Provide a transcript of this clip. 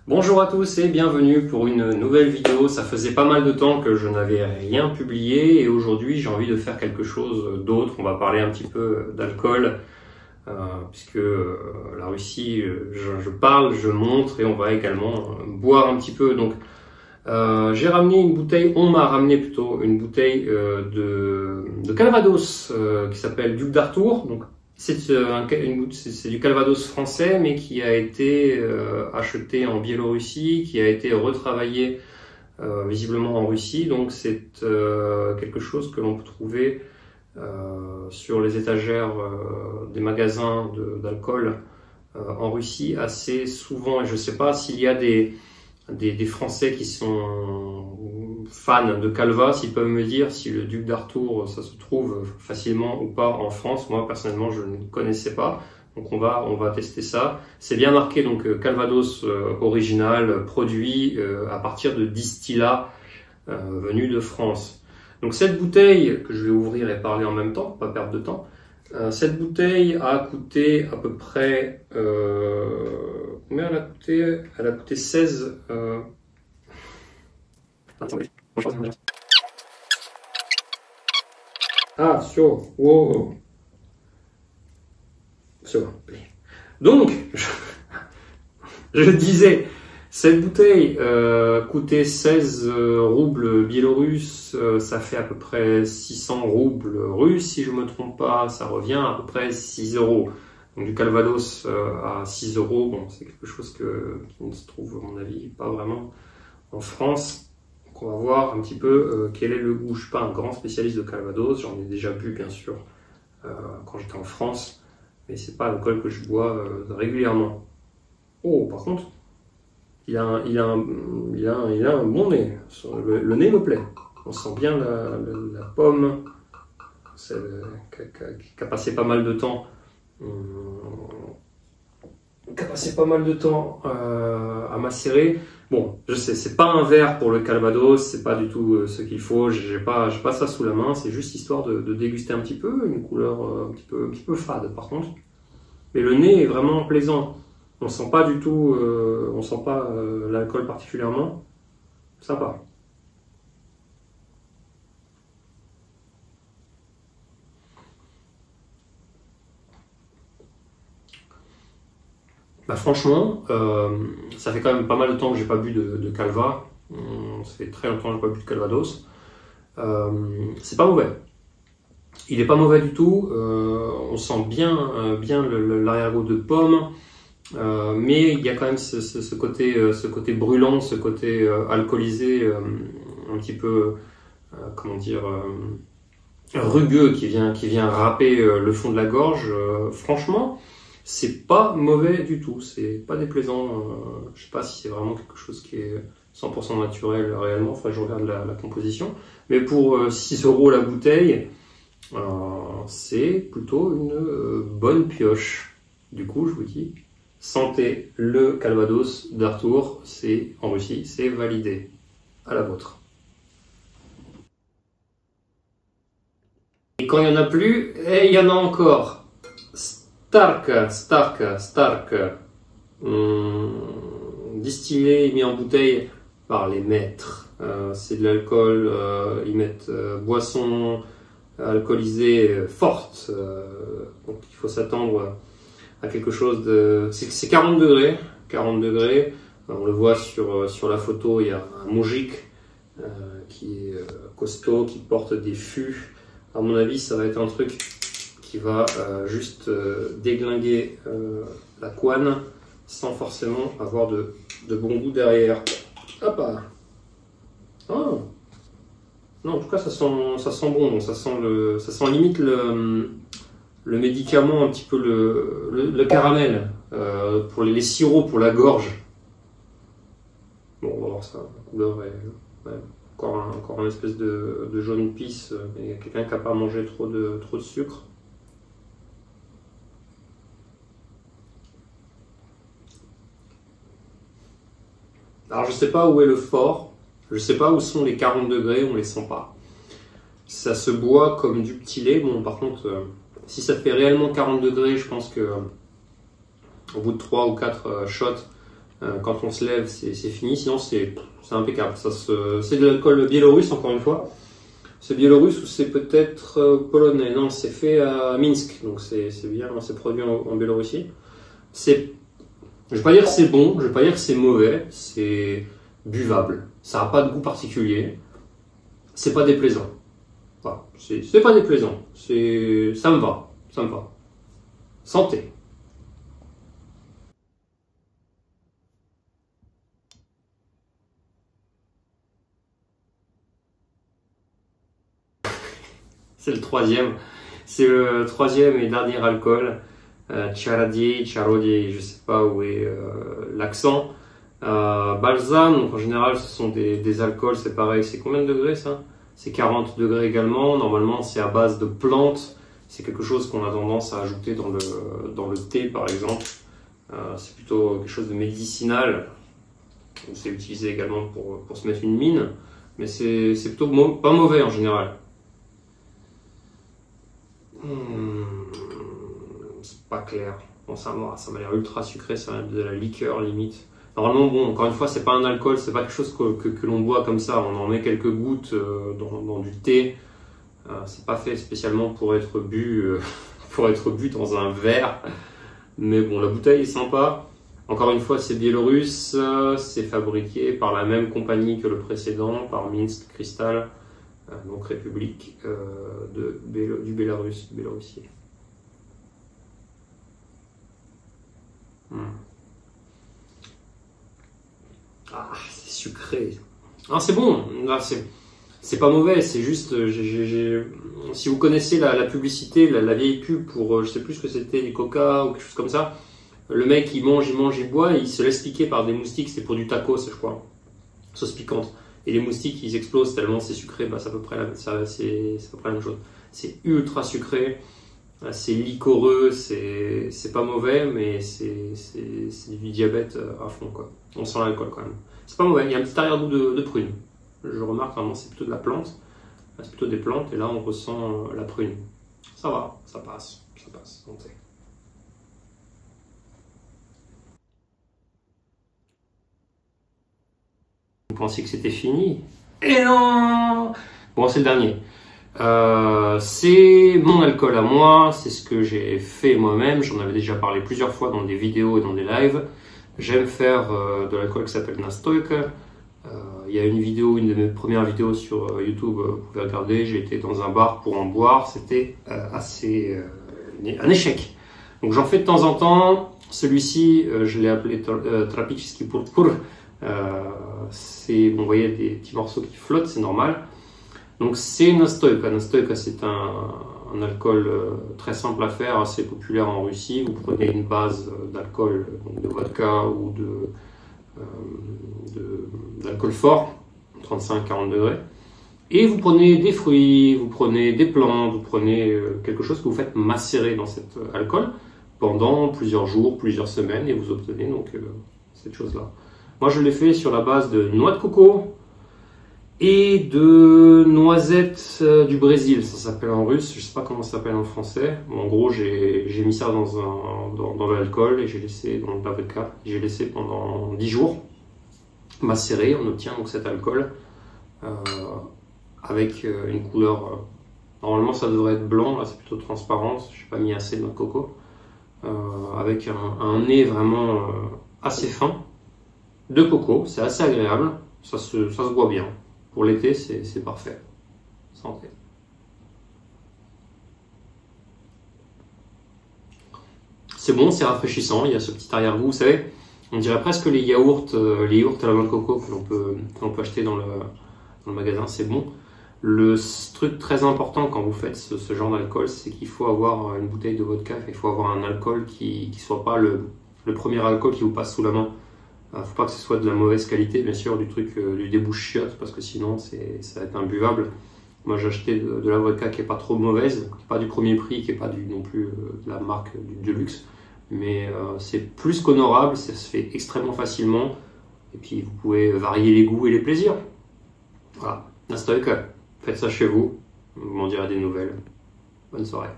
Bonjour à tous et bienvenue pour une nouvelle vidéo. Ça faisait pas mal de temps que je n'avais rien publié et aujourd'hui j'ai envie de faire quelque chose d'autre. On va parler un petit peu d'alcool puisque la Russie, je parle, je montre et on va également boire un petit peu. Donc j'ai ramené une bouteille, on m'a ramené plutôt une bouteille de Calvados qui s'appelle Duc d'Artour. Donc c'est du Calvados français, mais qui a été acheté en Biélorussie, qui a été retravaillé visiblement en Russie. Donc c'est quelque chose que l'on peut trouver sur les étagères des magasins d'alcool en Russie assez souvent. Et je ne sais pas s'il y a des Français qui sont fans de Calva, s'ils peuvent me dire si le Duc d'Artour ça se trouve facilement ou pas en France. Moi personnellement je ne connaissais pas, donc on va tester ça. C'est bien marqué donc Calvados original, produit à partir de distillats venus de France. Donc cette bouteille que je vais ouvrir et parler en même temps, pas perdre de temps. Cette bouteille a coûté à peu près combien elle a coûté? Elle a coûté 16 Ah, все, wow. Donc, je disais, cette bouteille coûtait 16 roubles biélorusses, ça fait à peu près 600 roubles russes, si je me trompe pas, ça revient à peu près 6 euros. Donc du Calvados à 6 euros, bon, c'est quelque chose qui ne se trouve, à mon avis, pas vraiment en France. Donc on va voir un petit peu quel est le goût. Je ne suis pas un grand spécialiste de Calvados, j'en ai déjà bu bien sûr quand j'étais en France, mais c'est pas l'alcool que je bois régulièrement. Oh, par contre, il a un bon nez. Le nez me plaît. On sent bien la pomme qui a passé pas mal de temps. À macérer. Bon, je sais, c'est pas un verre pour le Calvados, c'est pas du tout ce qu'il faut. J'ai pas ça sous la main. C'est juste histoire de déguster un petit peu. Une couleur un petit peu fade par contre. Mais le nez est vraiment plaisant. On sent pas du tout, on sent pas l'alcool particulièrement. Sympa. Bah franchement, ça fait quand même pas mal de temps que j'ai pas bu de Calva. Ça fait très longtemps que j'ai pas bu de Calvados. C'est pas mauvais. Il est pas mauvais du tout. On sent bien l'arrière-goût de pomme. Mais il y a quand même ce côté brûlant, ce côté alcoolisé, un petit peu, comment dire, rugueux qui vient râper le fond de la gorge. Franchement, c'est pas mauvais du tout, c'est pas déplaisant. Je sais pas si c'est vraiment quelque chose qui est 100% naturel réellement, enfin je regarde la composition. Mais pour 6 euros la bouteille, c'est plutôt une bonne pioche. Du coup, je vous dis, santé, le Calvados d'Artour, c'est en Russie, c'est validé. À la vôtre. Et quand il n'y en a plus, il y en a encore. Stark, distillé et mis en bouteille par les maîtres. C'est de l'alcool, ils mettent boisson alcoolisée forte. Donc il faut s'attendre à quelque chose de... C'est 40 degrés. 40 degrés. On le voit sur la photo, il y a un moujik qui est costaud, qui porte des fûts. À mon avis, ça va être un truc qui va juste déglinguer la couenne sans forcément avoir de bon goût derrière. Hop là. Ah. Non, en tout cas, ça sent bon. Donc ça sent limite le médicament, un petit peu le caramel pour les sirops pour la gorge. Bon, on va voir ça. La couleur est encore une espèce de jaune pisse. Il y a quelqu'un qui n'a pas mangé trop de sucre. Alors je sais pas où est le fort, je sais pas où sont les 40 degrés, on les sent pas. Ça se boit comme du petit lait. Bon, par contre, si ça fait réellement 40 degrés, je pense que au bout de 3 ou 4 shots, Quand on se lève, c'est fini. Sinon, c'est impeccable. C'est de l'alcool biélorusse, encore une fois. C'est biélorusse ou c'est peut-être polonais? Non, c'est fait à Minsk. Donc c'est bien, c'est produit en Biélorussie. Je vais pas dire que c'est bon, je vais pas dire que c'est mauvais. C'est buvable. Ça n'a pas de goût particulier. C'est pas déplaisant. Voilà. C'est pas déplaisant. Ça me va. Ça me va. Santé. C'est le troisième. C'est le troisième et dernier alcool. Charadier, je sais pas où est l'accent. Balsam, donc en général ce sont des alcools, c'est pareil. C'est combien de degrés ça? C'est 40 degrés également. Normalement c'est à base de plantes. C'est quelque chose qu'on a tendance à ajouter dans le thé par exemple. C'est plutôt quelque chose de médicinal. C'est utilisé également pour se mettre une mine. Mais c'est plutôt pas mauvais en général. C'est pas clair. Bon, ça m'a l'air ultra sucré, ça m'a de la liqueur limite. Normalement, bon, encore une fois, c'est pas un alcool, c'est pas quelque chose que l'on boit comme ça. On en met quelques gouttes dans du thé. C'est pas fait spécialement pour être bu, dans un verre. Mais bon, la bouteille est sympa. Encore une fois, c'est biélorusse. C'est fabriqué par la même compagnie que le précédent, par Minsk Crystal. Donc République du Biélorussie. Ah, c'est sucré. Ah, c'est bon. Ah, c'est pas mauvais. C'est juste, si vous connaissez la publicité, la vieille pub pour, je sais plus ce que c'était, du Coca ou quelque chose comme ça. Le mec, il mange, il boit, et il se laisse piquer par des moustiques. C'est pour du tacos, je crois. Sauce piquante. Et les moustiques, ils explosent tellement c'est sucré, bah, c'est à peu près la même chose. C'est ultra sucré, c'est liquoreux, c'est pas mauvais, mais c'est du diabète à fond, quoi. On sent l'alcool quand même. C'est pas mauvais, il y a un petit arrière-goût de prune. Je remarque vraiment, c'est plutôt de la plante. C'est plutôt des plantes, et là on ressent la prune. Ça va, ça passe. Santé. Vous pensiez que c'était fini? Et non! Bon, c'est le dernier. C'est mon alcool à moi, c'est ce que j'ai fait moi-même. J'en avais déjà parlé plusieurs fois dans des vidéos et dans des lives. J'aime faire de l'alcool qui s'appelle Nastoyka. Il y a une de mes premières vidéos sur YouTube, vous pouvez regarder. J'ai été dans un bar pour en boire. C'était un échec. Donc j'en fais de temps en temps. Celui-ci, je l'ai appelé Trapichski Purpur. Bon, vous voyez des petits morceaux qui flottent, c'est normal. Donc c'est Nastoyka. Nastoyka, c'est un alcool très simple à faire, assez populaire en Russie. Vous prenez une base d'alcool, de vodka ou d'alcool fort, 35-40 degrés. Et vous prenez des fruits, vous prenez des plantes, vous prenez quelque chose que vous faites macérer dans cet alcool pendant plusieurs jours, plusieurs semaines, et vous obtenez donc cette chose-là. Moi, je l'ai fait sur la base de noix de coco et de noisettes du Brésil. Ça s'appelle en russe, je ne sais pas comment ça s'appelle en français. Bon, en gros, j'ai mis ça dans l'alcool et j'ai laissé dans le vodka. J'ai laissé pendant 10 jours macérer. On obtient donc cet alcool avec une couleur. Normalement, ça devrait être blanc. Là, c'est plutôt transparent. Je n'ai pas mis assez de noix de coco. Avec un nez vraiment assez fin. De coco, c'est assez agréable, ça se boit bien. Pour l'été, c'est parfait. Santé. C'est bon, c'est rafraîchissant, il y a ce petit arrière-goût, vous savez, on dirait presque les yaourts à la noix de coco que l'on peut acheter dans le magasin, c'est bon. Le truc très important quand vous faites ce genre d'alcool, c'est qu'il faut avoir une bouteille de vodka, il faut avoir un alcool qui ne soit pas le premier alcool qui vous passe sous la main. Faut pas que ce soit de la mauvaise qualité, bien sûr, du débouche-chiotte, parce que sinon ça va être imbuvable. Moi j'ai acheté de la vodka qui est pas trop mauvaise, qui n'est pas du premier prix, qui n'est pas non plus de la marque du luxe, mais c'est plus qu'honorable, ça se fait extrêmement facilement, et puis vous pouvez varier les goûts et les plaisirs. Voilà, Nastoyka, faites ça chez vous, vous m'en direz des nouvelles. Bonne soirée.